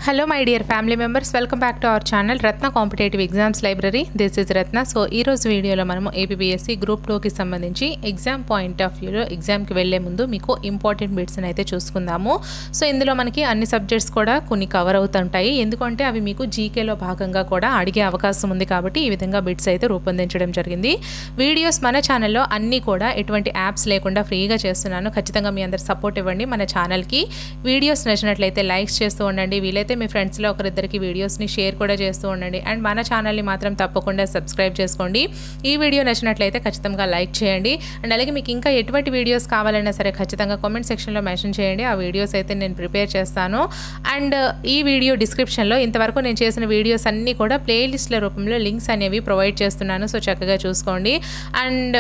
Hello my dear family members, welcome back to our channel Ratna Competitive Exams Library. This is Ratna. So ee roju video lo manamu APPSC group 2 ki sambandhinchi exam point of view lo exam ki velle mundu meeku important bits ni aithe chusukundamu. So indulo manaki anni subjects kuda konni cover avutuntayi endukante avi meeku GK lo bhaganga kuda adige avakasam undi kabatti ee vidhanga bits aithe రూపొందించడం జరిగింది. Videos మన ఛానల్లో అన్ని కూడా ఎటువంటి apps లేకుండా ఫ్రీగా చేస్తున్నాను. ఖచ్చితంగా మీ అందరి సపోర్ట్ ఇవ్వండి. మన ఛానల్కి వీడియోస్ నచ్చినట్లయితే లైక్స్ చేస్తూ ఉండండి. వీలైతే మీ ఫ్రెండ్స్లో ఒకరిద్దరికి వీడియోస్ని షేర్ కూడా చేస్తూ ఉండండి. అండ్ మన ఛానల్ని మాత్రం తప్పకుండా సబ్స్క్రైబ్ చేసుకోండి. ఈ వీడియో నచ్చినట్లయితే ఖచ్చితంగా లైక్ చేయండి. అండ్ అలాగే మీకు ఇంకా ఎటువంటి వీడియోస్ కావాలన్నా సరే ఖచ్చితంగా కామెంట్ సెక్షన్లో మెన్షన్ చేయండి. ఆ వీడియోస్ అయితే నేను ప్రిపేర్ చేస్తాను. అండ్ ఈ వీడియో డిస్క్రిప్షన్లో ఇంతవరకు నేను చేసిన వీడియోస్ అన్నీ కూడా ప్లేలిస్ట్ల రూపంలో లింక్స్ అనేవి ప్రొవైడ్ చేస్తున్నాను. సో చక్కగా చూసుకోండి. అండ్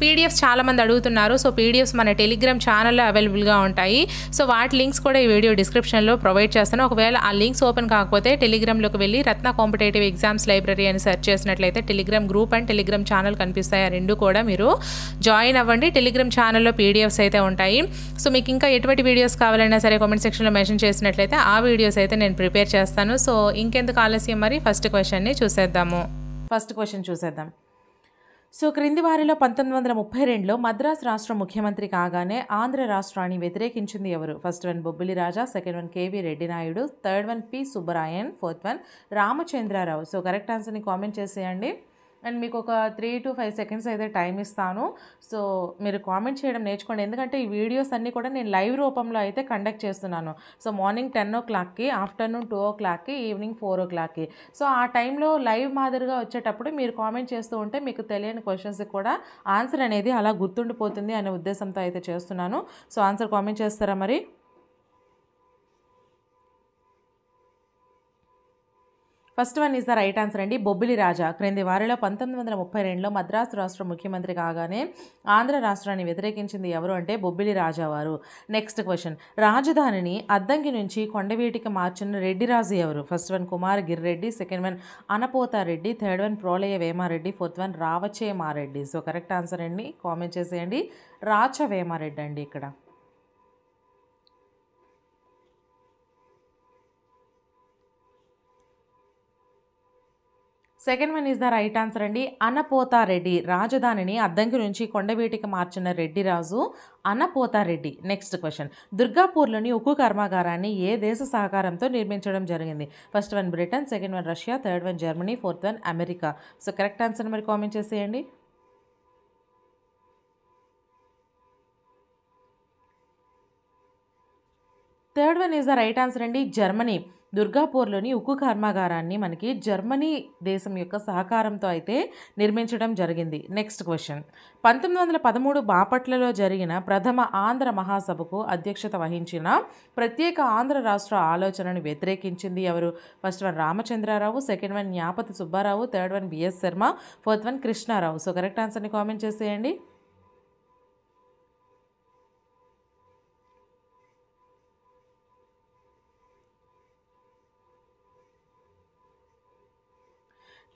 పీడిఎఫ్స్ చాలామంది అడుగుతున్నారు. సో పీడిఎఫ్స్ మన టెలిగ్రామ్ ఛానల్లో అవైలబుల్గా ఉంటాయి. సో వాటి లింక్స్ కూడా ఈ వీడియో డిస్క్రిప్షన్లో ప్రొవైడ్ చేస్తాను. ఒకవేళ ఆ లింక్స్ ఓపెన్ కాకపోతే టెలిగ్రామ్లోకి వెళ్ళి రత్న కాంపిటేటివ్ ఎగ్జామ్స్ లైబ్రరీ అని సెర్చ్ చేసినట్లయితే Telegram group and Telegram channel కనిపిస్తాయి. ఆ రెండు కూడా మీరు జాయిన్ అవ్వండి. టెలిగ్రామ్ ఛానల్లో పీడిఎఫ్స్ అయితే ఉంటాయి. సో మీకు ఇంకా ఎటువంటి వీడియోస్ కావాలన్నా సరే కామెంట్ సెక్షన్లో మెన్షన్ చేసినట్లయితే ఆ వీడియోస్ అయితే నేను ప్రిపేర్ చేస్తాను. సో ఇంకెందుకు ఆలస్యం, మరి ఫస్ట్ క్వశ్చన్ని చూసేద్దాము. ఫస్ట్ క్వశ్చన్ చూసేద్దాం. సో క్రింది వారిలో 1932లో మద్రాస్ రాష్ట్ర ముఖ్యమంత్రి కాగానే ఆంధ్ర రాష్ట్రాన్ని వ్యతిరేకించింది ఎవరు? First one Bobbili Raja, second one KV Reddy Naidu, third one P Subbarayan, fourth one Ramachandra Rao. So correct ఆన్సర్ని కామెంట్ చేసేయండి. అండ్ మీకు ఒక 3 to 5 seconds అయితే టైం ఇస్తాను. సో మీరు కామెంట్ చేయడం నేర్చుకోండి. ఎందుకంటే ఈ వీడియోస్ అన్నీ కూడా నేను లైవ్ రూపంలో అయితే కండక్ట్ చేస్తున్నాను. సో మార్నింగ్ 10 o'clockకి, ఆఫ్టర్నూన్ 2 o'clockకి, ఈవినింగ్ 4 o'clockకి. సో ఆ టైంలో లైవ్ మాదిరిగా వచ్చేటప్పుడు మీరు కామెంట్ చేస్తూ ఉంటే మీకు తెలియని క్వశ్చన్స్కి కూడా ఆన్సర్ అనేది అలా గుర్తుండిపోతుంది అనే ఉద్దేశంతో అయితే చేస్తున్నాను. సో ఆన్సర్ కామెంట్ చేస్తారా మరి? First one is the right answer అండి. బొబ్బిలి రాజా క్రింది వారిలో 1932లో మద్రాసు రాష్ట్ర ముఖ్యమంత్రి కాగానే ఆంధ్ర రాష్ట్రాన్ని వ్యతిరేకించింది ఎవరు అంటే బొబ్బిలి రాజా వారు. నెక్స్ట్ క్వశ్చన్, రాజధానిని అద్దంకి నుంచి కొండవీటికి మార్చిన రెడ్డిరాజు ఎవరు? First one Kumar Giri Reddy, second one Anapota Reddy, third one Prolaya Vema Reddy, fourth one Rachavema Reddy. So correct answer అండి, కామెంట్ చేసేయండి. రాచవేమారెడ్డి అండి ఇక్కడ. Second one is the right answer అండి. అనపోతారెడ్డి రాజధానిని అద్దంకి నుంచి కొండవీటికి మార్చిన రెడ్డిరాజు అనపోతారెడ్డి. నెక్స్ట్ క్వశ్చన్, దుర్గాపూర్లోని ఉక్కు కర్మాగారాన్ని ఏ దేశ సహకారంతో నిర్మించడం జరిగింది? First one Britain, second one Russia, third one Germany, fourth one America. So correct answer మరి కామెంట్ చేసేయండి. Third one is the right answer అండి, జర్మనీ. దుర్గాపూర్లోని ఉక్కు కర్మాగారాన్ని మనకి జర్మనీ దేశం యొక్క సహకారంతో అయితే నిర్మించడం జరిగింది. నెక్స్ట్ క్వశ్చన్, 1913 బాపట్లలో జరిగిన ప్రథమ ఆంధ్ర మహాసభకు అధ్యక్షత వహించిన ప్రత్యేక ఆంధ్ర రాష్ట్ర ఆలోచనను వ్యతిరేకించింది ఎవరు? First one Ramachandra Rao, second one Gnapati Subba Rao, third one BS Sharma, fourth one Krishna Rao. So correct ఆన్సర్ని కామెంట్ చేసేయండి.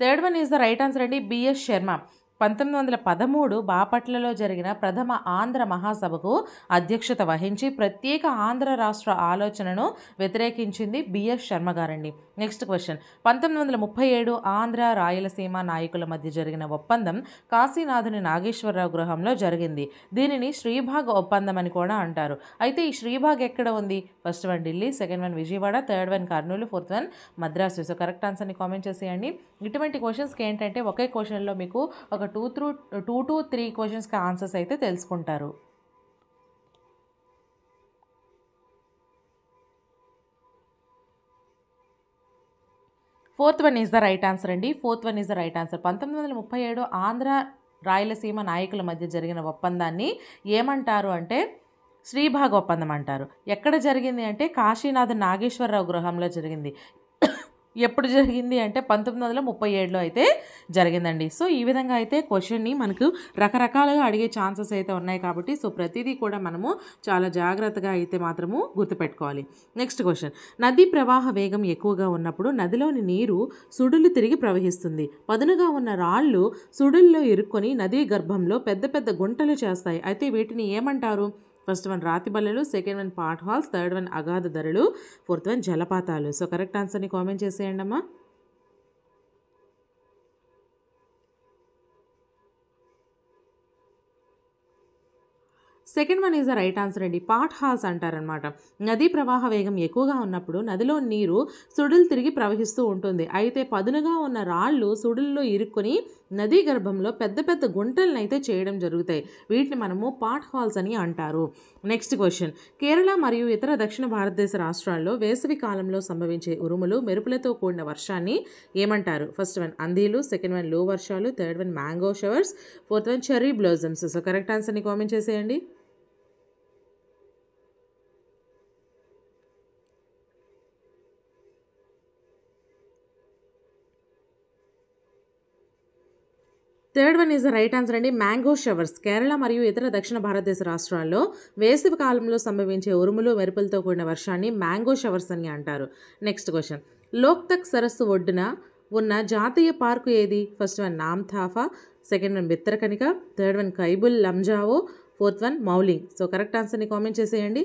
Third one is the right answer అండి, బిఎస్ శర్మ. 1913 బాపట్లలో జరిగిన ప్రథమ ఆంధ్ర మహాసభకు అధ్యక్షత వహించి ప్రత్యేక ఆంధ్ర రాష్ట్ర ఆలోచనను వ్యతిరేకించింది బిఎస్ శర్మ గారండి. నెక్స్ట్ క్వశ్చన్, 1937 ఆంధ్ర రాయలసీమ నాయకుల మధ్య జరిగిన ఒప్పందం కాశీనాథుని నాగేశ్వరరావు గృహంలో జరిగింది. దీనిని శ్రీభాగ్ ఒప్పందం అని కూడా అంటారు. అయితే ఈ శ్రీభాగ్ ఎక్కడ ఉంది? First one Delhi, second one Vijayawada, third one Kurnool, fourth one Madras. So correct ఆన్సర్ని కామెంట్ చేసేయండి. ఇటువంటి క్వశ్చన్స్కి ఏంటంటే ఒకే క్వశ్చన్లో మీకు ఒక 2 to 3 క్వశ్చన్స్కి ఆన్సర్స్ అయితే తెలుసుకుంటారు. Fourth one is the right answer అండి. Fourth one is the right answer. 1937 Andhra Rayalaseema నాయకుల మధ్య జరిగిన ఒప్పందాన్ని ఏమంటారు అంటే శ్రీభాగ్ ఒప్పందం అంటారు. ఎక్కడ జరిగింది అంటే కాశీనాథ్ నాగేశ్వరరావు గృహంలో జరిగింది. ఎప్పుడు జరిగింది అంటే 1937లో అయితే జరిగిందండి. సో ఈ విధంగా అయితే క్వశ్చన్ని మనకు రకరకాలుగా అడిగే ఛాన్సెస్ అయితే ఉన్నాయి కాబట్టి సో ప్రతిదీ కూడా మనము చాలా జాగ్రత్తగా అయితే మాత్రము గుర్తుపెట్టుకోవాలి. నెక్స్ట్ క్వశ్చన్, నదీ ప్రవాహ వేగం ఎక్కువగా ఉన్నప్పుడు నదిలోని నీరు సుడులు తిరిగి ప్రవహిస్తుంది. పదునుగా ఉన్న రాళ్ళు సుడుల్లో ఇరుక్కొని నదీ గర్భంలో పెద్ద పెద్ద గుంటలు చేస్తాయి. అయితే వీటిని ఏమంటారు? ఫస్ట్ వన్ రాతి బల్లెలు, second one potholes, third one అగాధ ధరలు, ఫోర్త్ వన్ జలపాతాలు. సో కరెక్ట్ ఆన్సర్ని కామెంట్ చేసేయండి అమ్మా. Second one is the right answer అండి. పాట్ హాల్స్ అంటారనమాట. నదీ ప్రవాహ వేగం ఎక్కువగా ఉన్నప్పుడు నదిలో నీరు సుడులు తిరిగి ప్రవహిస్తూ ఉంటుంది. అయితే పదునుగా ఉన్న రాళ్ళు సుడుల్లో ఇరుక్కొని నదీ గర్భంలో పెద్ద పెద్ద గుంటలను అయితే చేయడం జరుగుతాయి. వీటిని మనము పాట్ హాల్స్ అని అంటారు. Next question. కేరళ మరియు ఇతర దక్షిణ భారతదేశ రాష్ట్రాల్లో వేసవి కాలంలో సంభవించే ఉరుములు మెరుపులతో కూడిన వర్షాన్ని ఏమంటారు? ఫస్ట్ వన్ అంధీలు, సెకండ్ వన్ లో వర్షాలు, third one mango showers, fourth one cherry blossoms. So correct ఆన్సర్ని కామెంట్ చేసేయండి. Third one is the right answer అండి. Mango showers. కేరళ మరియు ఇతర దక్షిణ భారతదేశ రాష్ట్రాల్లో వేసవి కాలంలో సంభవించే ఉరుములు మెరుపులతో కూడిన వర్షాన్ని మ్యాంగో షవర్స్ అని అంటారు. Next question. లోక్తక్ సరస్సు ఒడ్డున ఉన్న జాతీయ పార్కు ఏది? First one Namdapha, second one Bhitarkanika, third one Keibul Lamjao, fourth one Mouling. So correct ఆన్సర్ని కామెంట్ చేసేయండి.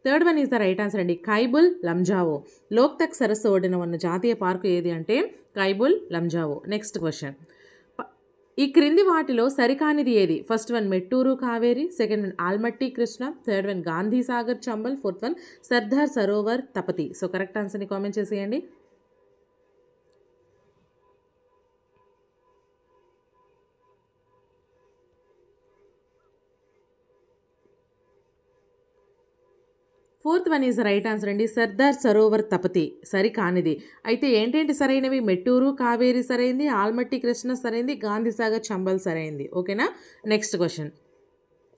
Third one is the right answer అండి. కైబుల్ లంజావో. లోక్తక్ సరస్సు ఒడ్డున ఉన్న జాతీయ పార్కు ఏది అంటే కైబుల్ లంజావో. Next question. ఈ క్రింది వాటిలో సరికానిది ఏది? First one Mettur Kaveri, second one Almatti Krishna, third one Gandhi Sagar Chambal, fourth one Sardar Sarovar Tapti. So correct ఆన్సర్ని కామెంట్ చేసేయండి. Fourth one is right answer అండి. సర్దార్ సరోవర్ తపతి సరికానిది. అయితే ఏంటేంటి సరైనవి? మెట్టూరు కావేరి సరైంది, ఆల్మట్టి కృష్ణ సరైంది, గాంధీసాగర్ చంబల్ సరైంది. ఓకేనా. Next question.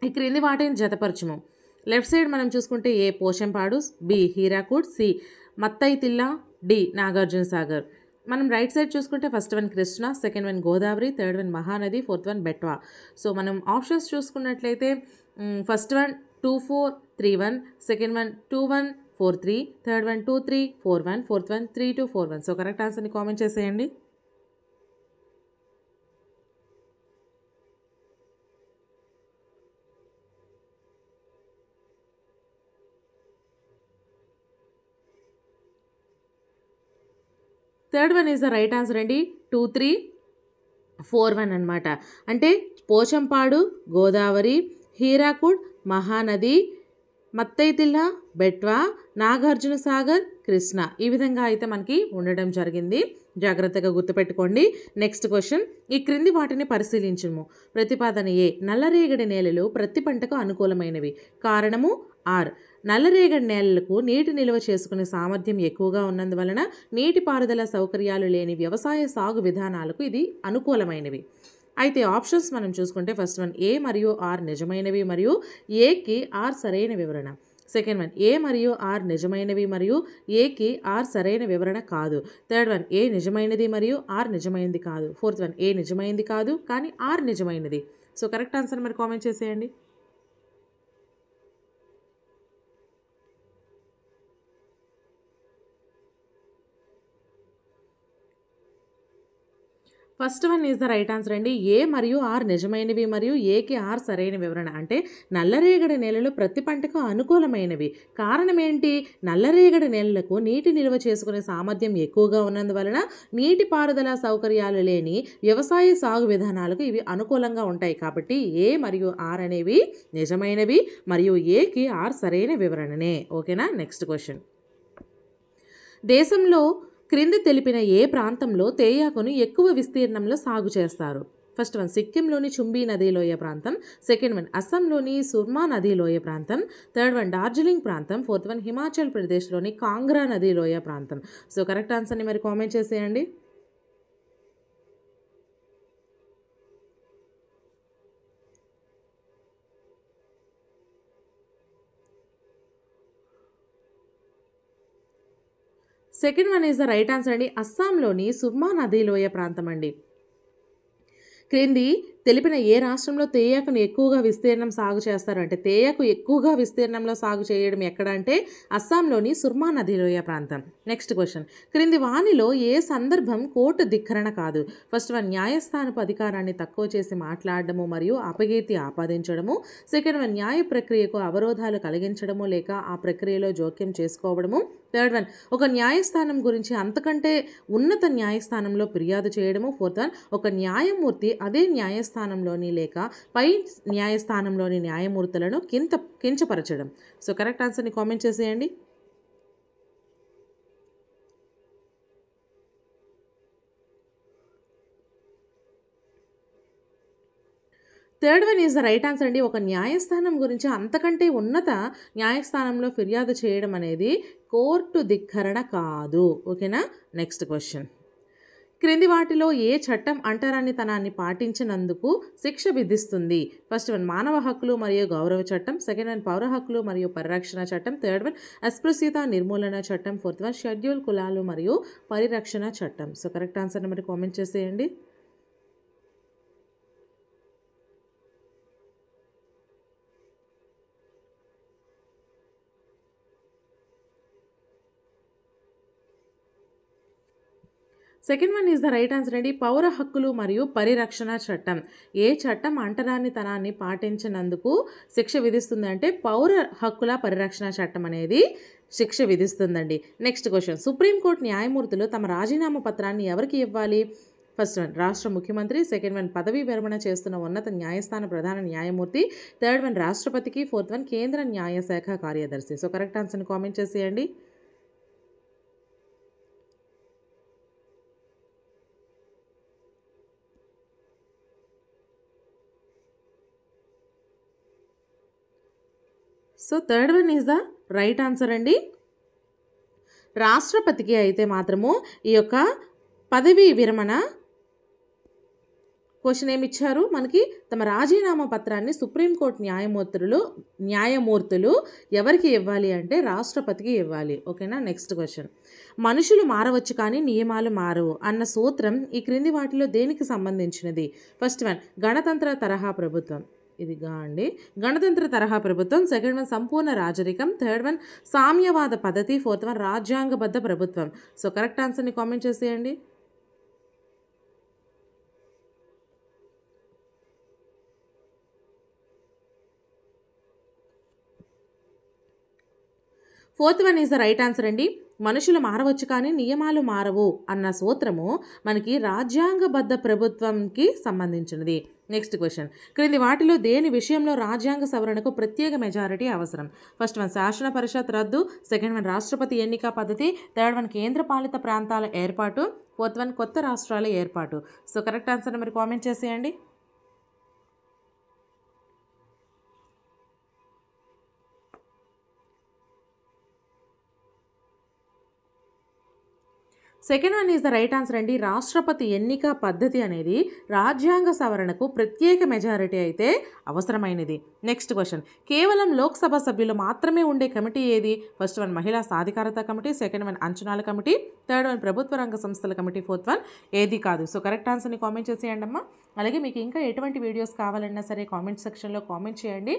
ఈ క్రింది వాటిని జతపరచుము. లెఫ్ట్ సైడ్ మనం చూసుకుంటే A Pochampadu, B Hirakud, C Matatila, D Nagarjuna Sagar. మనం రైట్ సైడ్ చూసుకుంటే first one Krishna, second one Godavari, third one Mahanadi, fourth one Betwa. So మనం ఆప్షన్స్ చూసుకున్నట్లయితే first one 2431, second one 2143, third one 2341, fourth one 3241. So correct ఆన్సర్ని కామెంట్ చేసేయండి. Third one is the right answer అండి. 2341 అనమాట. అంటే పోచంపాడు, గోదావరి, హీరాకుడ్, మహానది, మత్తైతిల్లా, బెట్వా, నాగార్జున సాగర్, కృష్ణ. ఈ విధంగా అయితే మనకి ఉండడం జరిగింది. జాగ్రత్తగా గుర్తుపెట్టుకోండి. Next question. ఈ క్రింది వాటిని పరిశీలించుము. ప్రతిపాదన ఏ. నల్లరేగడి నేలలు ప్రతి పంటకు అనుకూలమైనవి. కారణము ఆర్. నల్లరేగడి నేలలకు నీటి నిల్వ చేసుకునే సామర్థ్యం ఎక్కువగా ఉన్నందువలన నీటిపారుదల సౌకర్యాలు లేని వ్యవసాయ సాగు విధానాలకు ఇది అనుకూలమైనవి. అయితే ఆప్షన్స్ మనం చూసుకుంటే ఫస్ట్ వన్ ఏ మరియు ఆర్ నిజమైనవి మరియు ఏకి ఆర్ సరైన వివరణ. సెకండ్ వన్ ఏ మరియు ఆర్ నిజమైనవి మరియు ఏకి ఆర్ సరైన వివరణ కాదు. థర్డ్ వన్ ఏ నిజమైనది మరియు ఆర్ నిజమైనది కాదు. ఫోర్త్ వన్ ఏ నిజమైనది కాదు కానీ ఆర్ నిజమైనది. సో కరెక్ట్ ఆన్సర్ మరి కామెంట్ చేసేయండి. First one is the right answer అండి. ఏ మరియు ఆర్ నిజమైనవి మరియు ఏకి ఆర్ సరైన వివరణ. అంటే నల్లరేగడి నేలలు ప్రతి పంటకు అనుకూలమైనవి. కారణం ఏంటి? నల్లరేగడి నేలలకు నీటి నిల్వ చేసుకునే సామర్థ్యం ఎక్కువగా ఉన్నందువలన నీటిపారుదల సౌకర్యాలు లేని వ్యవసాయ సాగు విధానాలకు ఇవి అనుకూలంగా ఉంటాయి. కాబట్టి ఏ మరియు ఆర్ అనేవి నిజమైనవి మరియు ఏకి ఆర్ సరైన వివరణనే. ఓకేనా. Next question. దేశంలో క్రింది తెలిపిన ఏ ప్రాంతంలో తేయాకును ఎక్కువ విస్తీర్ణంలో సాగు చేస్తారు? ఫస్ట్ వన్ సిక్కింలోని చుంబీ నదీ లోయ ప్రాంతం, సెకండ్ వన్ అస్సాంలోని సుర్మా నదీ లోయ ప్రాంతం, థర్డ్ వన్ డార్జిలింగ్ ప్రాంతం, ఫోర్త్ వన్ హిమాచల్ ప్రదేశ్లోని కాంగ్రా నదీ లోయ ప్రాంతం. సో కరెక్ట్ ఆన్సర్ని మరి కామెంట్ చేసేయండి. Second one is the right answer అండి. అస్సాంలోని సుర్మా నదీ లోయ ప్రాంతం అండి. క్రింది తెలిపిన ఏ రాష్ట్రంలో తేయాకును ఎక్కువగా విస్తీర్ణం సాగు చేస్తారు అంటే తేయాకు ఎక్కువగా విస్తీర్ణంలో సాగు చేయడం ఎక్కడ అంటే అస్సాంలోని సుర్మా నదిలోయ ప్రాంతం. నెక్స్ట్ క్వశ్చన్, క్రింది వానిలో ఏ సందర్భం కోర్టు ధిక్కరణ కాదు? ఫస్ట్ వన్, న్యాయస్థానపు అధికారాన్ని తక్కువ చేసి మాట్లాడడము మరియు అపకీర్తి ఆపాదించడము. సెకండ్ వన్, న్యాయ ప్రక్రియకు అవరోధాలు కలిగించడము లేక ఆ ప్రక్రియలో జోక్యం చేసుకోవడము. థర్డ్ వన్, ఒక న్యాయస్థానం గురించి అంతకంటే ఉన్నత న్యాయస్థానంలో ఫిర్యాదు చేయడము. ఫోర్త్ వన్, ఒక న్యాయమూర్తి అదే న్యాయస్థానంలోని లేక పై న్యాయస్థానంలోని న్యాయమూర్తులను కించపరచడం. సో కరెక్ట్ ఆన్సర్ని కామెంట్ చేసేయండి. Third one is the right answer అండి. ఒక న్యాయస్థానం గురించి అంతకంటే ఉన్నత న్యాయస్థానంలో ఫిర్యాదు చేయడం అనేది కోర్టు ధిక్కరణ కాదు. ఓకేనా? నెక్స్ట్ క్వశ్చన్, క్రింది వాటిలో ఏ చట్టం అంటరానితనాన్ని పాటించినందుకు శిక్ష విధిస్తుంది? ఫస్ట్ వన్, మానవ హక్కులు మరియు గౌరవ చట్టం. సెకండ్ వన్, పౌర హక్కులు మరియు పరిరక్షణ చట్టం. థర్డ్ వన్, అస్పృశ్యత నిర్మూలన చట్టం. ఫోర్త్ వన్, షెడ్యూల్ కులాలు మరియు పరిరక్షణ చట్టం. సో కరెక్ట్ ఆన్సర్ని మరి కామెంట్ చేసేయండి. Second one is the right answer అండి. పౌర హక్కులు మరియు పరిరక్షణ చట్టం. ఏ చట్టం అంటరానితనాన్ని పాటించినందుకు శిక్ష విధిస్తుంది అంటే పౌర హక్కుల పరిరక్షణ చట్టం అనేది శిక్ష విధిస్తుందండి. నెక్స్ట్ క్వశ్చన్, సుప్రీంకోర్టు న్యాయమూర్తులు తమ రాజీనామా పత్రాన్ని ఎవరికి ఇవ్వాలి? ఫస్ట్ వన్, రాష్ట్ర ముఖ్యమంత్రి. సెకండ్ వన్, పదవీ విరమణ చేస్తున్న ఉన్నత న్యాయస్థాన ప్రధాన న్యాయమూర్తి. థర్డ్ వన్, రాష్ట్రపతికి. ఫోర్త్ వన్, కేంద్ర న్యాయశాఖ కార్యదర్శి. సో కరెక్ట్ ఆన్సర్ని కామెంట్ చేసేయండి. So third one is the right answer అండి. రాష్ట్రపతికి అయితే మాత్రము ఈ యొక్క పదవీ విరమణ క్వశ్చన్ ఏమి ఇచ్చారు మనకి, తమ రాజీనామా పత్రాన్ని సుప్రీంకోర్టు న్యాయమూర్తులు ఎవరికి ఇవ్వాలి అంటే రాష్ట్రపతికి ఇవ్వాలి. ఓకేనా? నెక్స్ట్ క్వశ్చన్, మనుషులు మారవచ్చు కానీ నియమాలు మారవు అన్న సూత్రం ఈ క్రింది వాటిలో దేనికి సంబంధించినది? ఫస్ట్ వన్, గణతంత్ర తరహా ప్రభుత్వం. ఇదిగా అండి గణతంత్ర తరహా ప్రభుత్వం. సెకండ్ వన్, సంపూర్ణ రాజరికం. థర్డ్ వన్, సామ్యవాద పద్ధతి. ఫోర్త్ వన్, రాజ్యాంగబద్ధ ప్రభుత్వం. సో కరెక్ట్ ఆన్సర్ని కామెంట్ చేసేయండి. Fourth one is the right answer అండి. మనుషులు మారవచ్చు కానీ నియమాలు మారవు అన్న సూత్రము మనకి రాజ్యాంగబద్ధ ప్రభుత్వంకి సంబంధించినది. నెక్స్ట్ క్వశ్చన్, క్రింది వాటిలో దేని విషయంలో రాజ్యాంగ సవరణకు ప్రత్యేక మెజారిటీ అవసరం? ఫస్ట్ వన్, శాసన పరిషత్ రద్దు. సెకండ్ వన్, రాష్ట్రపతి ఎన్నిక పద్ధతి. థర్డ్ వన్, కేంద్రపాలిత ప్రాంతాల ఏర్పాటు. ఫోర్త్ వన్, కొత్త రాష్ట్రాల ఏర్పాటు. సో కరెక్ట్ ఆన్సర్ని మరి కామెంట్ చేసేయండి. Second one is the right answer అండి. రాష్ట్రపతి ఎన్నిక పద్ధతి అనేది రాజ్యాంగ సవరణకు ప్రత్యేక మెజారిటీ అయితే అవసరమైనది. నెక్స్ట్ క్వశ్చన్, కేవలం లోక్సభ సభ్యులు మాత్రమే ఉండే కమిటీ ఏది? ఫస్ట్ వన్, మహిళా సాధికారత కమిటీ. సెకండ్ వన్, అంచనాల కమిటీ. థర్డ్ వన్, ప్రభుత్వ రంగ సంస్థల కమిటీ. ఫోర్త్ వన్, ఏది కాదు. సో కరెక్ట్ ఆన్సర్ని కామెంట్ చేసేయండి అమ్మా. అలాగే మీకు ఇంకా ఎటువంటి వీడియోస్ కావాలన్నా సరే కామెంట్ సెక్షన్లో కామెంట్ చేయండి.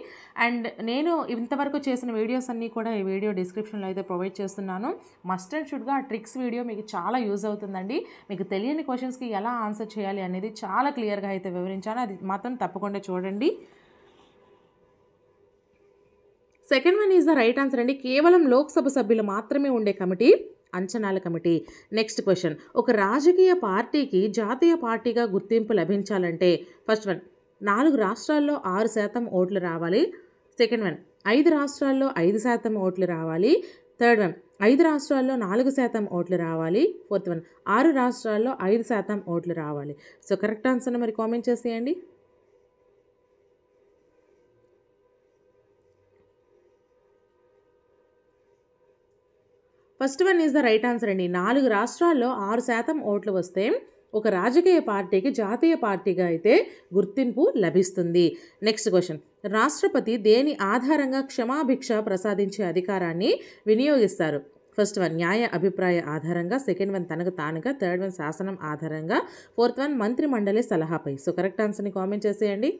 అండ్ నేను ఇంతవరకు చేసిన వీడియోస్ అన్నీ కూడా ఈ వీడియో డిస్క్రిప్షన్లో అయితే ప్రొవైడ్ చేస్తున్నాను. మస్ట్ అండ్ షుడ్గా ఆ ట్రిక్స్ వీడియో మీకు చాలా యూజ్ అవుతుందండి. మీకు తెలియని క్వశ్చన్స్కి ఎలా ఆన్సర్ చేయాలి అనేది చాలా క్లియర్గా అయితే వివరించాను. అది మాత్రం తప్పకుండా చూడండి. Second one is the right answer అండి. కేవలం లోక్సభ సభ్యులు మాత్రమే ఉండే కమిటీ అంచనాల కమిటీ. నెక్స్ట్ క్వశ్చన్, ఒక రాజకీయ పార్టీకి జాతీయ పార్టీగా గుర్తింపు లభించాలంటే ఫస్ట్ వన్, 4 రాష్ట్రాల్లో 6% ఓట్లు రావాలి. సెకండ్ వన్, 5 రాష్ట్రాల్లో 5% ఓట్లు రావాలి. థర్డ్ వన్, 5 రాష్ట్రాల్లో 4% ఓట్లు రావాలి. ఫోర్త్ వన్, 6 రాష్ట్రాల్లో 5% ఓట్లు రావాలి. సో కరెక్ట్ ఆన్సర్ని మరి కామెంట్ చేసేయండి. First one is the right answer అండి. 4 రాష్ట్రాల్లో 6% ఓట్లు వస్తే ఒక రాజకీయ పార్టీకి జాతీయ పార్టీగా అయితే గుర్తింపు లభిస్తుంది. నెక్స్ట్ క్వశ్చన్, రాష్ట్రపతి దేని ఆధారంగా క్షమాభిక్ష ప్రసాదించే అధికారాన్ని వినియోగిస్తారు? ఫస్ట్ వన్ న్యాయ అభిప్రాయ ఆధారంగా, సెకండ్ వన్ తనకు తానుగా, థర్డ్ వన్ శాసనం ఆధారంగా, ఫోర్త్ వన్ మంత్రి మండలి సలహాపై. సో కరెక్ట్ ఆన్సర్ని కామెంట్ చేసేయండి.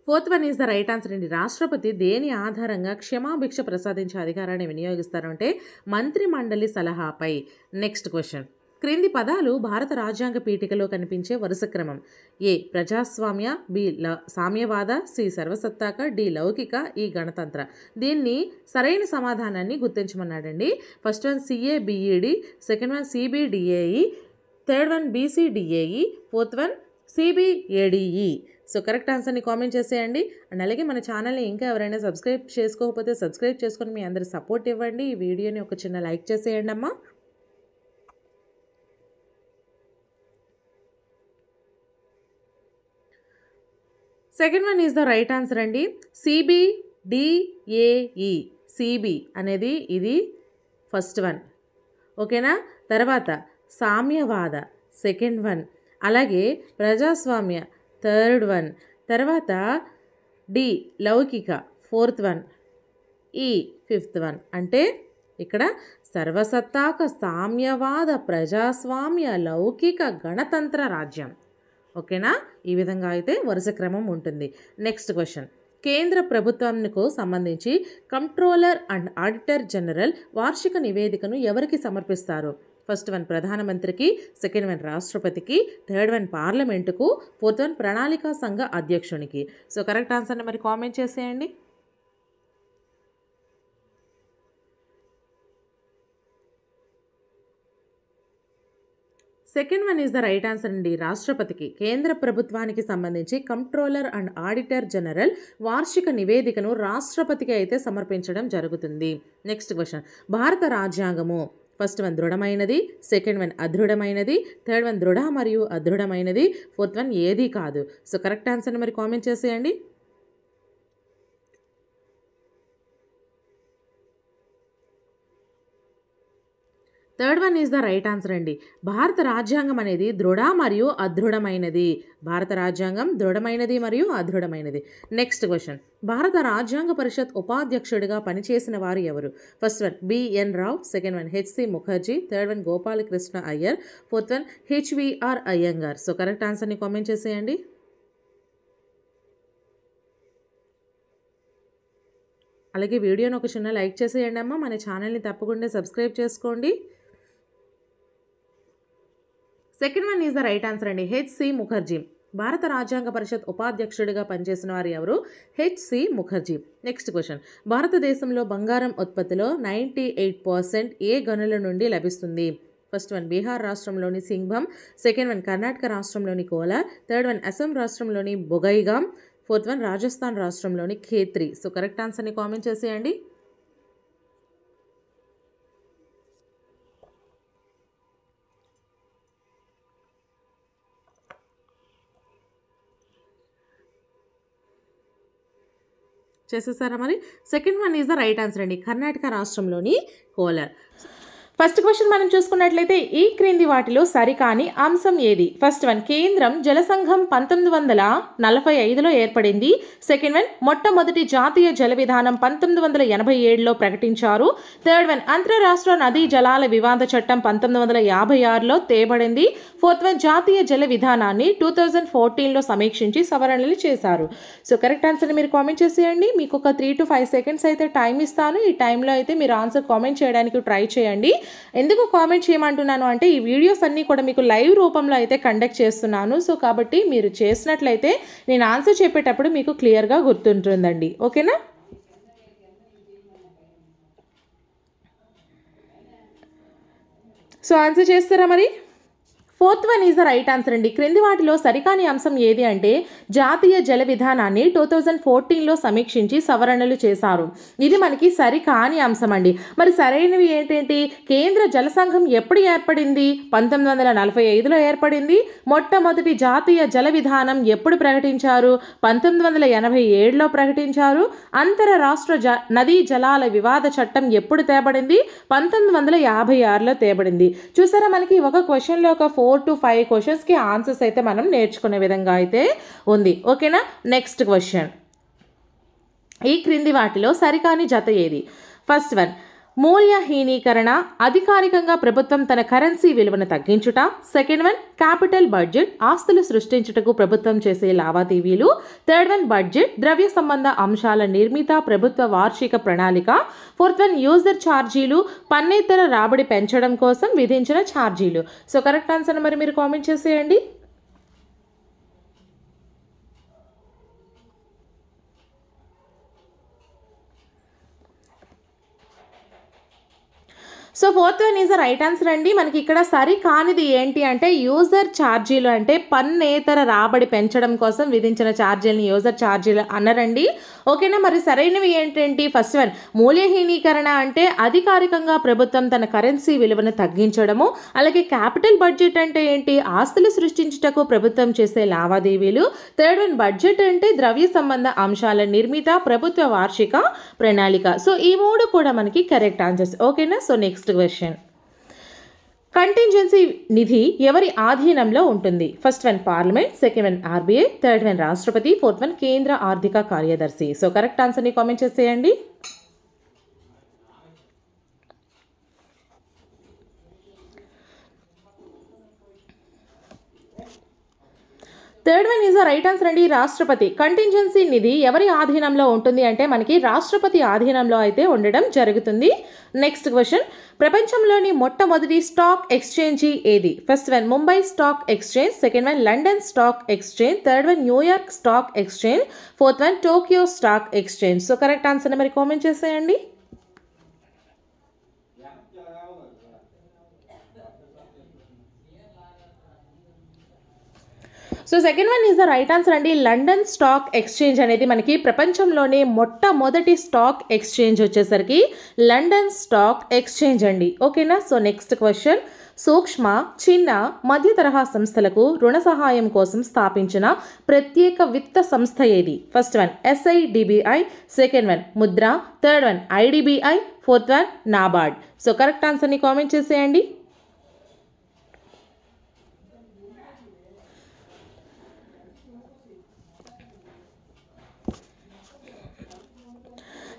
Fourth one is the right answer అండి. రాష్ట్రపతి దేని ఆధారంగా క్షమాభిక్ష ప్రసాదించే అధికారాన్ని వినియోగిస్తారు అంటే మంత్రి మండలి సలహాపై. Next question. క్రింది పదాలు భారత రాజ్యాంగ పీఠికలో కనిపించే వరుస క్రమం. ఏ ప్రజాస్వామ్య, బి సామ్యవాద, సి సర్వసత్తాక, డి లౌకిక, ఈ గణతంత్ర. దీన్ని సరైన సమాధానాన్ని గుర్తించమన్నాడండి. First one C A B E D, second one C B D A E, third one B C D A E, fourth one C B A D E. So correct ఆన్సర్ని కామెంట్ చేసేయండి. అండ్ అలాగే మన ఛానల్ని ఇంకా ఎవరైనా సబ్స్క్రైబ్ చేసుకోకపోతే సబ్స్క్రైబ్ చేసుకొని మీ అందరి సపోర్ట్ ఇవ్వండి. ఈ వీడియోని ఒక చిన్న లైక్ చేసేయండి అమ్మా. Second one is the right answer అండి. సిబిడిఏఈ. సిబి అనేది ఇది ఫస్ట్ వన్, ఓకేనా. తర్వాత సామ్యవాద సెకండ్ వన్, అలాగే ప్రజాస్వామ్య థర్డ్ వన్, తర్వాత డి లౌకిక ఫోర్త్ వన్, ఈ ఫిఫ్త్ వన్. అంటే ఇక్కడ సర్వసత్తాక, సామ్యవాద, ప్రజాస్వామ్య, లౌకిక, గణతంత్ర రాజ్యం, ఓకేనా. ఈ విధంగా అయితే వరుస క్రమం ఉంటుంది. Next question. కేంద్ర ప్రభుత్వంకు సంబంధించి కంట్రోలర్ అండ్ ఆడిటర్ జనరల్ వార్షిక నివేదికను ఎవరికి సమర్పిస్తారు? ఫస్ట్ వన్ ప్రధానమంత్రికి, సెకండ్ వన్ రాష్ట్రపతికి, థర్డ్ వన్ పార్లమెంటుకు, ఫోర్త్ వన్ ప్రణాళికా సంఘ అధ్యక్షునికి. సో కరెక్ట్ ఆన్సర్ని మరి కామెంట్ చేసేయండి. Second one is the right answer అండి. రాష్ట్రపతికి. కేంద్ర ప్రభుత్వానికి సంబంధించి కంట్రోలర్ అండ్ ఆడిటర్ జనరల్ వార్షిక నివేదికను రాష్ట్రపతికి అయితే సమర్పించడం జరుగుతుంది. Next question. భారత రాజ్యాంగము ఫస్ట్ వన్ దృఢమైనది, సెకండ్ వన్ అదృఢమైనది, థర్డ్ వన్ దృఢ మరియు అదృఢమైనది, ఫోర్త్ వన్ ఏదీ కాదు. సో కరెక్ట్ ఆన్సర్ని మరి కామెంట్ చేసేయండి. Third one is the right answer అండి. భారత రాజ్యాంగం అనేది దృఢ మరియు అదృఢమైనది. భారత రాజ్యాంగం దృఢమైనది మరియు అదృఢమైనది. Next question. భారత రాజ్యాంగ పరిషత్ ఉపాధ్యక్షుడిగా పనిచేసిన వారు ఎవరు? First one B N Rao, second one H C Mukherjee, third one Gopalakrishna Ayyar, fourth one H V R Iyengar. So correct ఆన్సర్ని కామెంట్ చేసేయండి. అలాగే వీడియోని ఒక చిన్న లైక్ చేసేయండి అమ్మ. మన ఛానల్ని తప్పకుండా సబ్స్క్రైబ్ చేసుకోండి. Second one is the right answer అండి. హెచ్సి ముఖర్జీ. భారత రాజ్యాంగ పరిషత్ ఉపాధ్యక్షుడిగా పనిచేసిన వారు ఎవరు? హెచ్సి ముఖర్జీ. Next question. భారతదేశంలో బంగారం ఉత్పత్తిలో 98% ఏ గనుల నుండి లభిస్తుంది? ఫస్ట్ వన్ బీహార్ రాష్ట్రంలోని సింగ్భం, సెకండ్ వన్ కర్ణాటక రాష్ట్రంలోని కోలార్, థర్డ్ వన్ అస్సాం రాష్ట్రంలోని బొగైగాం, ఫోర్త్ వన్ రాజస్థాన్ రాష్ట్రంలోని ఖేత్రి. సో కరెక్ట్ ఆన్సర్ని కామెంట్ చేసేయండి. చేసేసారా మరి? Second one is the right answer అండి. కర్ణాటక రాష్ట్రంలోని కోలార్. ఫస్ట్ క్వశ్చన్ మనం చూసుకున్నట్లయితే ఈ క్రింది వాటిలో సరికాని అంశం ఏది? ఫస్ట్ వన్ కేంద్రం జలసంఘం 1945లో ఏర్పడింది. సెకండ్ వన్ మొట్టమొదటి జాతీయ జల విధానం 1987లో ప్రకటించారు. థర్డ్ వన్ అంతర్రాష్ట్ర నదీ జలాల వివాద చట్టం 1956లో తేబడింది. ఫోర్త్ వన్ జాతీయ జల విధానాన్ని 2014లో సమీక్షించి సవరణలు చేశారు. సో కరెక్ట్ ఆన్సర్ని మీరు కామెంట్ చేసేయండి. మీకు ఒక 3 to 5 seconds అయితే టైం ఇస్తాను. ఈ టైంలో అయితే మీరు ఆన్సర్ కామెంట్ చేయడానికి ట్రై చేయండి. ఎందుకు కామెంట్ చేయమంటున్నాను అంటే ఈ వీడియోస్ అన్నీ కూడా మీకు లైవ్ రూపంలో అయితే కండక్ట్ చేస్తున్నాను. సో కాబట్టి మీరు చేసినట్లయితే నేను ఆన్సర్ చెప్పేటప్పుడు మీకు క్లియర్గా గుర్తుంటుందండి. ఓకేనా? సో ఆన్సర్ చేస్తారా మరి? Fourth one is the right answer అండి. క్రింది వాటిలో సరికాని అంశం ఏది అంటే జాతీయ జల విధానాన్ని 2014లో సమీక్షించి సవరణలు చేశారు. ఇది మనకి సరికాని అంశం అండి. మరి సరైనవి ఏంటంటే కేంద్ర జల సంఘం ఎప్పుడు ఏర్పడింది? 1945లో ఏర్పడింది. మొట్టమొదటి జాతీయ జల విధానం ఎప్పుడు ప్రకటించారు? 1987లో ప్రకటించారు. అంతరరాష్ట్ర నదీ జలాల వివాద చట్టం ఎప్పుడు తేబడింది? 1956లో తేబడింది. చూసారా, మనకి ఒక క్వశ్చన్లో ఒక 4 to 5 క్వశ్చన్స్కి ఆన్సర్స్ అయితే మనం నేర్చుకునే విధంగా అయితే ఉంది. ఓకేనా, నెక్స్ట్ క్వశ్చన్. ఈ క్రింది వాటిలో సరికాని జత ఏది? ఫస్ట్ వన్, మూల్యహీనీకరణ, అధికారికంగా ప్రభుత్వం తన కరెన్సీ విలువను తగ్గించుట. సెకండ్ వన్, క్యాపిటల్ బడ్జెట్, ఆస్తులు సృష్టించుటకు ప్రభుత్వం చేసే లావాదేవీలు. థర్డ్ వన్, బడ్జెట్, ద్రవ్య సంబంధ అంశాల నిర్మిత ప్రభుత్వ వార్షిక ప్రణాళిక. ఫోర్త్ వన్, యూజర్ ఛార్జీలు, పన్నేతర రాబడి పెంచడం కోసం విధించిన ఛార్జీలు. సో కరెక్ట్ ఆన్సర్ మరి మీరు కామెంట్ చేసేయండి. So fourth one is the right answer అండి. మనకి ఇక్కడ సరి కానిది ఏంటి అంటే యూజర్ ఛార్జీలు, అంటే పన్నేతర రాబడి పెంచడం కోసం విధించిన ఛార్జీలని యూజర్ ఛార్జీలు అన్నారండి. ఓకేనా, మరి సరైనవి ఏంటంటే ఫస్ట్ వన్, మూల్యహీనీకరణ అంటే అధికారికంగా ప్రభుత్వం తన కరెన్సీ విలువను తగ్గించడము. అలాగే క్యాపిటల్ బడ్జెట్ అంటే ఏంటి? ఆస్తులు సృష్టించుటకు ప్రభుత్వం చేసే లావాదేవీలు. థర్డ్ వన్, బడ్జెట్ అంటే ద్రవ్య సంబంధ అంశాల నిర్మిత ప్రభుత్వ వార్షిక ప్రణాళిక. సో ఈ మూడు కూడా మనకి కరెక్ట్ ఆన్సర్స్. ఓకేనా, సో నెక్స్ట్ క్వశ్చన్. కంటింజెన్సీ నిధి ఎవరి ఆధీనంలో ఉంటుంది? First one parliament, second one RBI, third one రాష్ట్రపతి, ఫోర్త్ వన్ కేంద్ర ఆర్థిక కార్యదర్శి. సో కరెక్ట్ ఆన్సర్ని కామెంట్ చేసేయండి. Third one is the right answer అండి, రాష్ట్రపతి. కంటింజెన్సీ నిధి ఎవరి ఆధీనంలో ఉంటుంది అంటే మనకి రాష్ట్రపతి ఆధీనంలో అయితే ఉండడం జరుగుతుంది. నెక్స్ట్ క్వశ్చన్, ప్రపంచంలోని మొట్టమొదటి స్టాక్ ఎక్స్చేంజీ ఏది? First one Mumbai stock exchange, second one London stock exchange, third one New York stock exchange, fourth one Tokyo stock exchange. So correct ఆన్సర్ని మరి కామెంట్ చేసేయండి. So second one is the right answer అండి, London stock exchange అనేది మనకి ప్రపంచంలోనే మొట్టమొదటి stock exchange వచ్చేసరికి London stock exchange అండి. ఓకేనా, సో నెక్స్ట్ క్వశ్చన్. సూక్ష్మ, చిన్న, మధ్య తరహా సంస్థలకు రుణ సహాయం కోసం స్థాపించిన ప్రత్యేక విత్త సంస్థ ఏది? First one SIDBI, second one Mudra, third one IDBI, fourth one NABARD. So correct ఆన్సర్ని కామెంట్ చేసేయండి.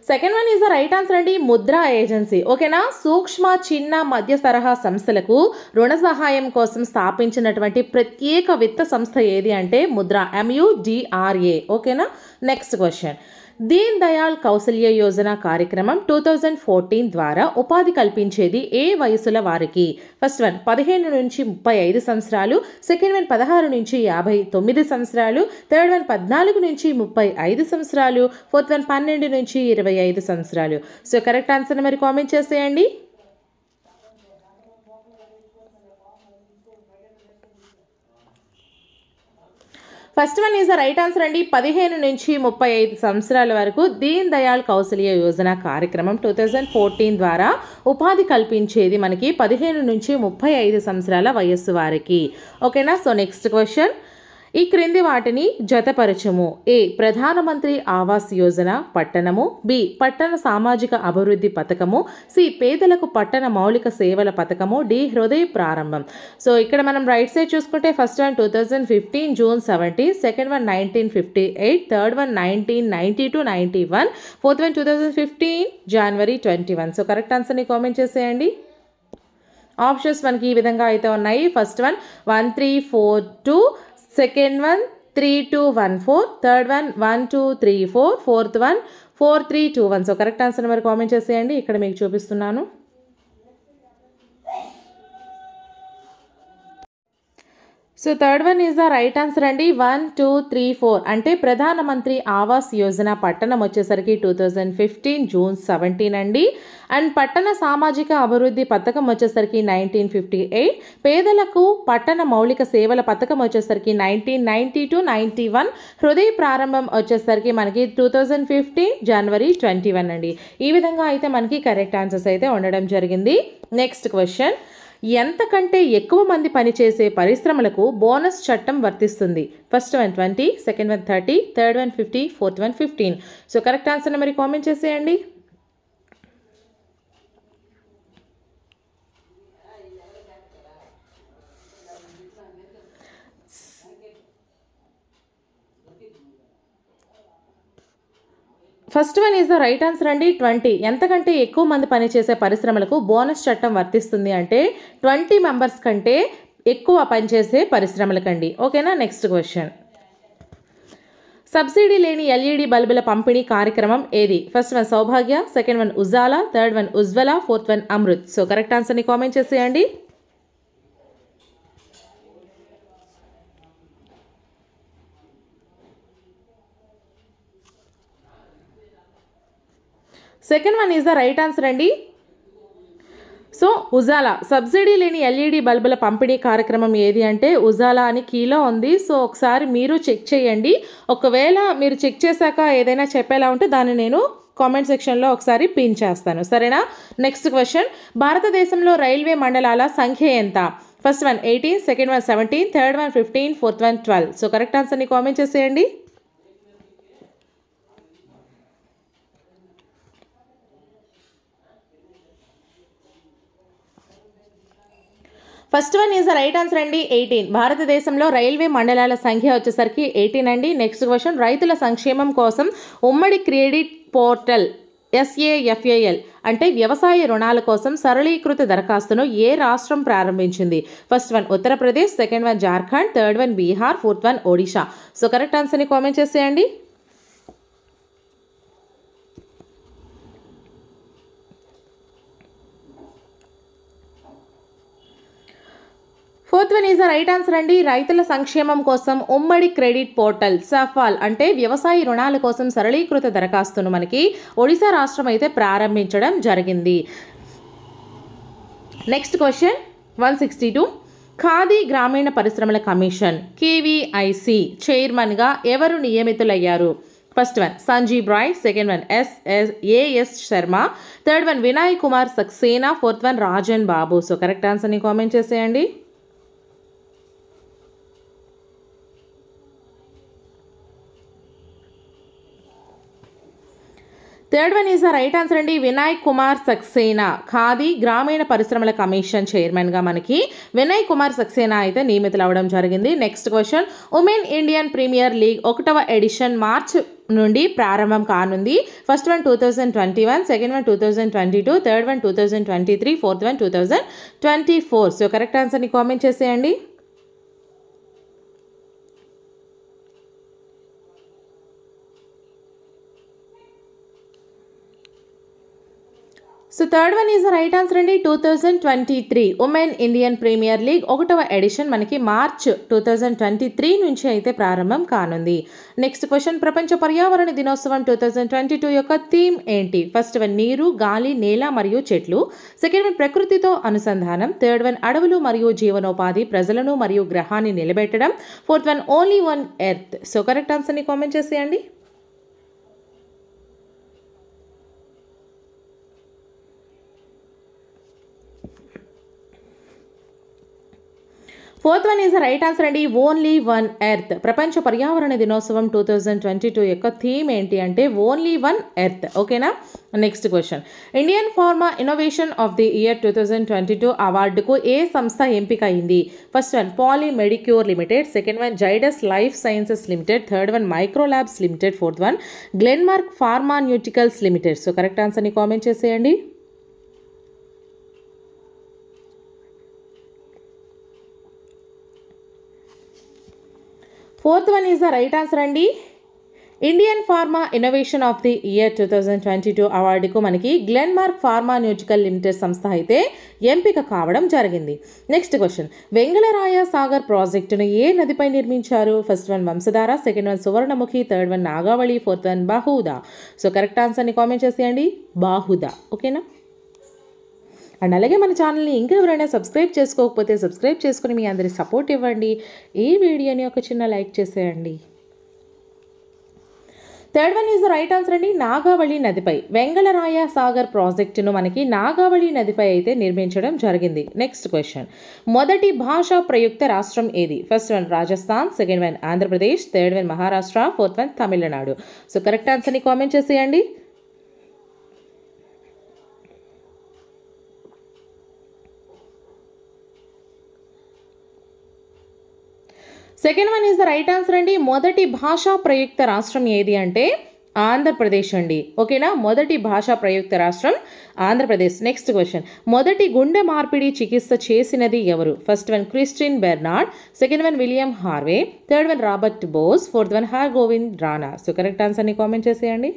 Second one is the right answer అండి, ముద్రా ఏజెన్సీ. ఓకేనా, సూక్ష్మ, చిన్న, మధ్య తరహా సంస్థలకు రుణ సహాయం కోసం స్థాపించినటువంటి ప్రత్యేక విత్త సంస్థ ఏది అంటే ముద్రా, MUDRA. ఓకేనా, నెక్స్ట్ క్వశ్చన్. దీన్ దయాళ్ కౌశల్య యోజన కార్యక్రమం 2014 ద్వారా ఉపాధి కల్పించేది ఏ వయసుల వారికి? ఫస్ట్ వన్ 15 నుంచి 35 సంవత్సరాలు, సెకండ్ వన్ 16 నుంచి 59 సంవత్సరాలు, థర్డ్ వన్ 14 నుంచి 35 సంవత్సరాలు, ఫోర్త్ వన్ 12 నుంచి 25 సంవత్సరాలు. సో కరెక్ట్ ఆన్సర్ మరి కామెంట్ చేసేయండి. First one is the right answer అండి, 15 నుంచి 35 సంవత్సరాల వరకు దీన్ దయాళ్ కౌశల్య యోజన కార్యక్రమం 2014 ద్వారా ఉపాధి కల్పించేది మనకి 15 నుంచి 35 సంవత్సరాల వయస్సు వారికి. ఓకేనా, సో నెక్స్ట్ క్వశ్చన్. ఈ క్రింది వాటిని జతపరచము. ఏ ప్రధానమంత్రి ఆవాస్ యోజన పట్టణము, బి పట్టణ సామాజిక అభివృద్ధి పథకము, సి పేదలకు పట్టణ మౌలిక సేవల పథకము, డి హృదయ ప్రారంభం. సో ఇక్కడ మనం రైట్ సైడ్ చూసుకుంటే first one 2015 June 17, second one 1958, third one 1990-91, fourth one 2015 జనవరి 21. సో కరెక్ట్ ఆన్సర్ని కామెంట్ చేసేయండి. ఆప్షన్స్ మనకి ఈ విధంగా అయితే ఉన్నాయి. First one 1342, second one 3214, third one 1234, fourth one 4321. So correct answer మరి కామెంట్ చేసేయండి. ఇక్కడ మీకు చూపిస్తున్నాను. So third one is the right answer అండి. 1 2 3 4 అంటే ప్రధానమంత్రి ఆవాస్ యోజన పట్టణం వచ్చేసరికి 2015 జూన్ 17 అండి. అండ్ పట్టణ సామాజిక అభివృద్ధి పథకం వచ్చేసరికి 1958. పేదలకు పట్టణ మౌలిక సేవల పథకం వచ్చేసరికి 1990-91. హృదయ ప్రారంభం వచ్చేసరికి మనకి 2015 జనవరి 21 అండి. ఈ విధంగా అయితే మనకి కరెక్ట్ ఆన్సర్స్ అయితే ఉండడం జరిగింది. నెక్స్ట్ క్వశ్చన్, ఎంతకంటే ఎక్కువ మంది పనిచేసే పరిశ్రమలకు బోనస్ చట్టం వర్తిస్తుంది? First one 20, second one 30, third one 50, fourth one 15. So correct ఆన్సర్ని మరి కామెంట్ చేసేయండి. First one is the right answer అండి. 20. ఎంతకంటే ఎక్కువ మంది పనిచేసే పరిశ్రమలకు బోనస్ చట్టం వర్తిస్తుంది అంటే 20 మెంబర్స్ కంటే ఎక్కువ పనిచేసే పరిశ్రమలకండి. ఓకేనా? నెక్స్ట్ క్వశ్చన్, సబ్సిడీ లేని ఎల్ఈడి బల్బుల పంపిణీ కార్యక్రమం ఏది? First one Saubhagya, second one Ujala, third one Ujjwala, fourth one Amrit. So correct ఆన్సర్ని కామెంట్ చేసేయండి. Second one is the right answer అండి. సో ఉజాలా, సబ్సిడీ లేని ఎల్ఈడి బల్బుల పంపిణీ కార్యక్రమం ఏది అంటే ఉజాలా అని కీలో ఉంది. సో ఒకసారి మీరు చెక్ చేయండి. ఒకవేళ మీరు చెక్ చేశాక ఏదైనా చెప్పేలా ఉంటే దాన్ని నేను కామెంట్ సెక్షన్లో ఒకసారి పిన్ చేస్తాను, సరేనా? నెక్స్ట్ క్వశ్చన్, భారతదేశంలో రైల్వే మండలాల సంఖ్య ఎంత? First one 18, second one 17, third one 15, fourth one 12. So correct ఆన్సర్ని కామెంట్ చేసేయండి. First one is the right answer అండి. 18. భారతదేశంలో రైల్వే మండలాల సంఖ్య వచ్చేసరికి 18 అండి. నెక్స్ట్ క్వశ్చన్, రైతుల సంక్షేమం కోసం ఉమ్మడి క్రెడిట్ పోర్టల్ SAFAL అంటే వ్యవసాయ రుణాల కోసం సరళీకృత దరఖాస్తును ఏ రాష్ట్రం ప్రారంభించింది? First one Uttar Pradesh, second one Jharkhand, third one Bihar, fourth one Odisha. So correct ఆన్సర్ని కామెంట్ చేసేయండి. Fourth one is the right answer అండి. రైతుల సంక్షేమం కోసం ఉమ్మడి క్రెడిట్ పోర్టల్ SAFAL అంటే వ్యవసాయ రుణాల కోసం సరళీకృత దరఖాస్తును మనకి ఒడిశా రాష్ట్రం అయితే ప్రారంభించడం జరిగింది. నెక్స్ట్ క్వశ్చన్ 162, ఖాదీ గ్రామీణ పరిశ్రమల కమిషన్ KVIC చైర్మన్గా ఎవరు నియమితులయ్యారు? First one Sanjeev Rai, second one AS Sharma, third one Vinay Kumar Saxena, fourth one Rajan Babu. So correct ఆన్సర్ని కామెంట్ చేసేయండి. Third one is the right answer అండి. వినయ్ కుమార్ సక్సేనా ఖాదీ గ్రామీణ పరిశ్రమల కమిషన్ చైర్మన్గా మనకి వినయ్ కుమార్ సక్సేనా అయితే నియమితులు అవ్వడం జరిగింది. Next question, women Indian premier league 1వ ఎడిషన్ మార్చ్ నుండి ప్రారంభం కానుంది. First one 2021, second one 2022, third one 2023, fourth one 2024. So correct ఆన్సర్ని కామెంట్ చేసేయండి. So third one is the right answer అండి. 2023 ఉమెన్ ఇండియన్ ప్రీమియర్ లీగ్ 1వ ఎడిషన్ మనకి March 2023 నుంచి అయితే ప్రారంభం కానుంది. నెక్స్ట్ క్వశ్చన్, ప్రపంచ పర్యావరణ దినోత్సవం 2022 యొక్క థీమ్ ఏంటి? ఫస్ట్ వన్ నీరు, గాలి, నేల మరియు చెట్లు, సెకండ్ వన్ ప్రకృతితో అనుసంధానం, థర్డ్ వన్ అడవులు మరియు జీవనోపాధి, ప్రజలను మరియు గ్రహాన్ని నిలబెట్టడం, fourth one only one earth. So correct ఆన్సర్ని కామెంట్ చేసేయండి. Fourth one is the right answer అండి. Only one earth. ప్రపంచ పర్యావరణ దినోత్సవం 2022 యొక్క థీమ్ ఏంటి అంటే ఓన్లీ వన్ ఎర్త్. ఓకేనా? Next question, Indian pharma innovation of the year 2022 అవార్డుకు ఏ సంస్థ ఎంపిక అయింది? First one Poly Medicure limited, second one Zydus life sciences limited, third one Micro Labs limited, fourth one Glenmark pharmaceuticals limited. So correct ఆన్సర్ని కామెంట్ చేసేయండి. Fourth one is the right answer అండి. Indian pharma innovation of the year 2022 అవార్డుకు మనకి గ్లెన్మార్క్ ఫార్మాన్యూటికల్ లిమిటెడ్ సంస్థ అయితే ఎంపిక కావడం జరిగింది. నెక్స్ట్ క్వశ్చన్, వెంగళరాయ సాగర్ ప్రాజెక్టును ఏ నదిపై నిర్మించారు? First one Vamsadhara, second one Suvarnamukhi, third one Nagavali, fourth one Bahuda. So correct ఆన్సర్ని కామెంట్ చేసేయండి, బాహుదా. ఓకేనా? అండ్ అలాగే మన ఛానల్ని ఇంకా ఎవరైనా సబ్స్క్రైబ్ చేసుకోకపోతే సబ్స్క్రైబ్ చేసుకుని మీ అందరి సపోర్ట్ ఇవ్వండి. ఈ వీడియోని ఒక చిన్న లైక్ చేసేయండి. Third one is the right answer అండి, నాగావళి నదిపై. వెంగళరాయ సాగర్ ప్రాజెక్టును మనకి నాగావళి నదిపై అయితే నిర్మించడం జరిగింది. నెక్స్ట్ క్వశ్చన్, మొదటి భాషా ప్రయుక్త రాష్ట్రం ఏది? First one Rajasthan, second one Andhra Pradesh, third one Maharashtra, fourth one Tamil Nadu. So correct ఆన్సర్ని కామెంట్ చేసేయండి. Second one is the right answer అండి, మొదటి భాషా ప్రయుక్త రాష్ట్రం ఏది అంటే ఆంధ్రప్రదేశ్ అండి. ఓకేనా? మొదటి భాషా ప్రయుక్త రాష్ట్రం ఆంధ్రప్రదేశ్. నెక్స్ట్ క్వశ్చన్, మొదటి గుండె మార్పిడి చికిత్స చేసినది ఎవరు? First one Christiaan Barnard, second one William Harvey, third one Robert Bose, fourth one Hargovind Rana. So correct ఆన్సర్ని కామెంట్ చేసేయండి.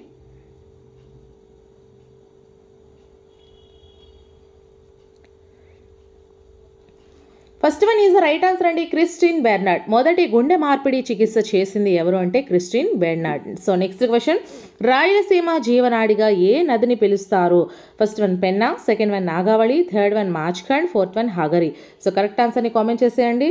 First one is the right answer అండి, క్రిస్టిన్ బెర్నార్డ్. మొదటి గుండె మార్పిడి చికిత్స చేసింది ఎవరు అంటే Christiaan Barnard. So next question, Rayalaseema జీవనాడిగా ఏ నదిని పిలుస్తారు? First one Penna, second one Nagavali, third one Machkund, fourth one Hagari. So correct ఆన్సర్ని కామెంట్ చేసేయండి.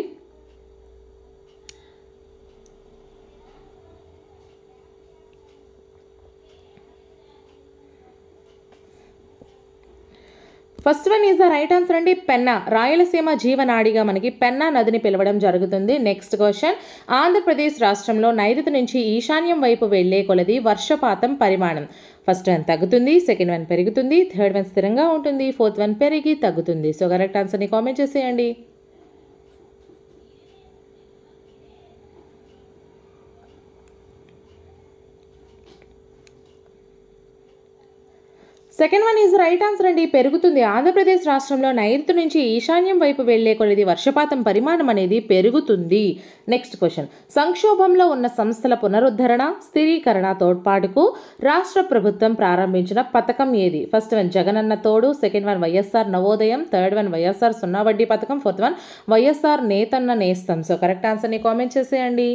First one is the right answer అండి, పెన్నా. రాయలసీమ జీవనాడిగా మనకి పెన్నా నదిని పిలవడం జరుగుతుంది. నెక్స్ట్ క్వశ్చన్, ఆంధ్రప్రదేశ్ రాష్ట్రంలో నైరుతి నుంచి ఈశాన్యం వైపు వెళ్లే కొలది వర్షపాతం పరిమాణం. ఫస్ట్ వన్ తగ్గుతుంది, సెకండ్ వన్ పెరుగుతుంది, థర్డ్ వన్ స్థిరంగా ఉంటుంది, ఫోర్త్ వన్ పెరిగి తగ్గుతుంది. సో కరెక్ట్ ఆన్సర్ని కామెంట్ చేసేయండి. Second one is right answer అండి, పెరుగుతుంది. ఆంధ్రప్రదేశ్ రాష్ట్రంలో నైరుతి నుంచి ఈశాన్యం వైపు వెళ్లే కొలది వర్షపాతం పరిమాణం అనేది పెరుగుతుంది. నెక్స్ట్ క్వశ్చన్, సంక్షోభంలో ఉన్న సంస్థల పునరుద్ధరణ, స్థిరీకరణ తోడ్పాటుకు రాష్ట్ర ప్రభుత్వం ప్రారంభించిన పథకం ఏది? First one Jagananna Thodu, second one Y S R Navodayam, third one Y S R సున్నా వడ్డీ పథకం, fourth one Y S R Nethanna Nestham. So correct ఆన్సర్ని కామెంట్ చేసేయండి.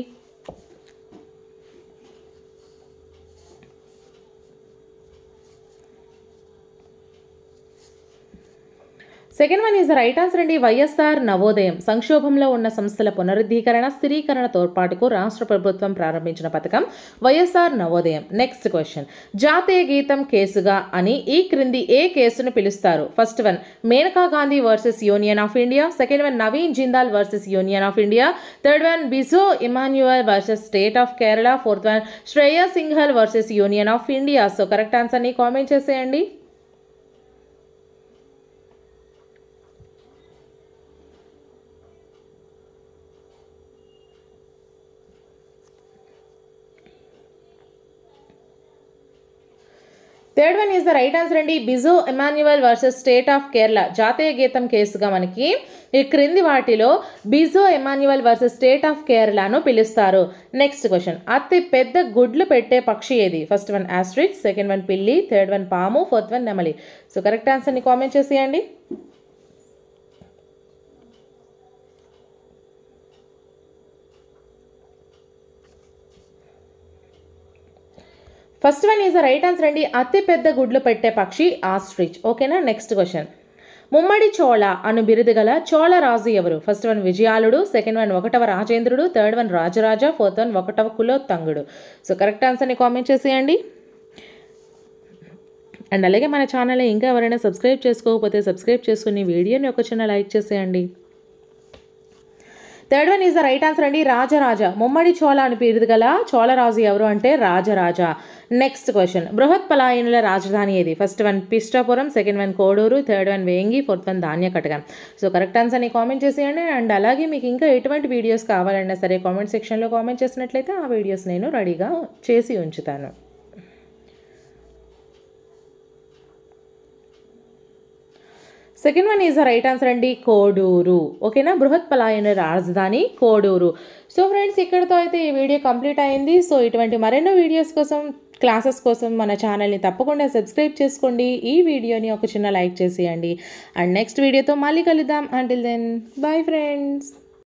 Second one is the right answer అండి, వైఎస్ఆర్ నవోదయం. సంక్షోభంలో ఉన్న సంస్థల పునరుద్ధీకరణ, స్థిరీకరణ తోడ్పాటుకు రాష్ట్ర ప్రభుత్వం ప్రారంభించిన పథకం వైఎస్ఆర్ నవోదయం. నెక్స్ట్ క్వశ్చన్, జాతీయ గీతం కేసుగా అని ఈ క్రింది ఏ కేసును పిలుస్తారు? First one Maneka Gandhi versus Union of India, second one Naveen Jindal versus Union of India, third one Bijoe Emmanuel versus State of Kerala, fourth one Shreya Singhal versus Union of India. So correct ఆన్సర్ని కామెంట్ చేసేయండి. Third one is the right answer అండి, Bijoe Emmanuel versus State of Kerala. జాతీయ గీతం కేసుగా మనకి ఈ క్రింది వాటిలో Bijoe Emmanuel versus State of కేరళను పిలుస్తారు. నెక్స్ట్ క్వశ్చన్, అతి పెద్ద గుడ్లు పెట్టే పక్షి ఏది? First one ostrich, second one పిల్లి, థర్డ్ వన్ పాము, ఫోర్త్ వన్ నెమలి. సో కరెక్ట్ ఆన్సర్ని కామెంట్ చేసేయండి. First one is the right answer అండి, అతి పెద్ద గుడ్లు పెట్టే పక్షి ఆస్ట్రిచ్. ఓకేనా? నెక్స్ట్ క్వశ్చన్, ముమ్మడి చోళ అను బిరుదు గల చోళ రాజు ఎవరు? ఫస్ట్ వన్ విజయాలుడు, సెకండ్ వన్ ఒకటవ రాజేంద్రుడు, third one Rajaraja, fourth one ఒకటవ కులోత్తంగుడు. సో కరెక్ట్ ఆన్సర్ని కామెంట్ చేసేయండి. అండ్ అలాగే మన ఛానల్ని ఇంకా ఎవరైనా సబ్స్క్రైబ్ చేసుకోకపోతే సబ్స్క్రైబ్ చేసుకుని వీడియోని ఒక చిన్న లైక్ చేసేయండి. Third one is the right answer అండి, రాజరాజ. ముమ్మడి చోళ అని పేరు గల చోళరాజు ఎవరు అంటే రాజరాజ. నెక్స్ట్ క్వశ్చన్, బృహత్ పలాయనుల రాజధాని ఏది? First one Pishtapuram, second one Koduru, third one Vengi, fourth one Dhanyakatakam. So correct ఆన్సర్ని కామెంట్ చేసేయండి. అండ్ అలాగే మీకు ఇంకా ఎటువంటి వీడియోస్ కావాలన్నా సరే కామెంట్ సెక్షన్లో కామెంట్ చేసినట్లయితే ఆ వీడియోస్ నేను రెడీగా చేసి ఉంచుతాను. Second one is the right answer అండి, కోడూరు. ఓకేనా, బృహత్ పలాయన రాజధాని కోడూరు. సో ఫ్రెండ్స్, ఇక్కడతో అయితే ఈ వీడియో కంప్లీట్ అయింది. సో ఇటువంటి మరెన్నో వీడియోస్ కోసం, క్లాసెస్ కోసం మన ఛానల్ని తప్పకుండా సబ్స్క్రైబ్ చేసుకోండి. ఈ వీడియోని ఒక చిన్న లైక్ చేసేయండి. అండ్ నెక్స్ట్ వీడియోతో మళ్ళీ కలుద్దాం. Until then, bye friends.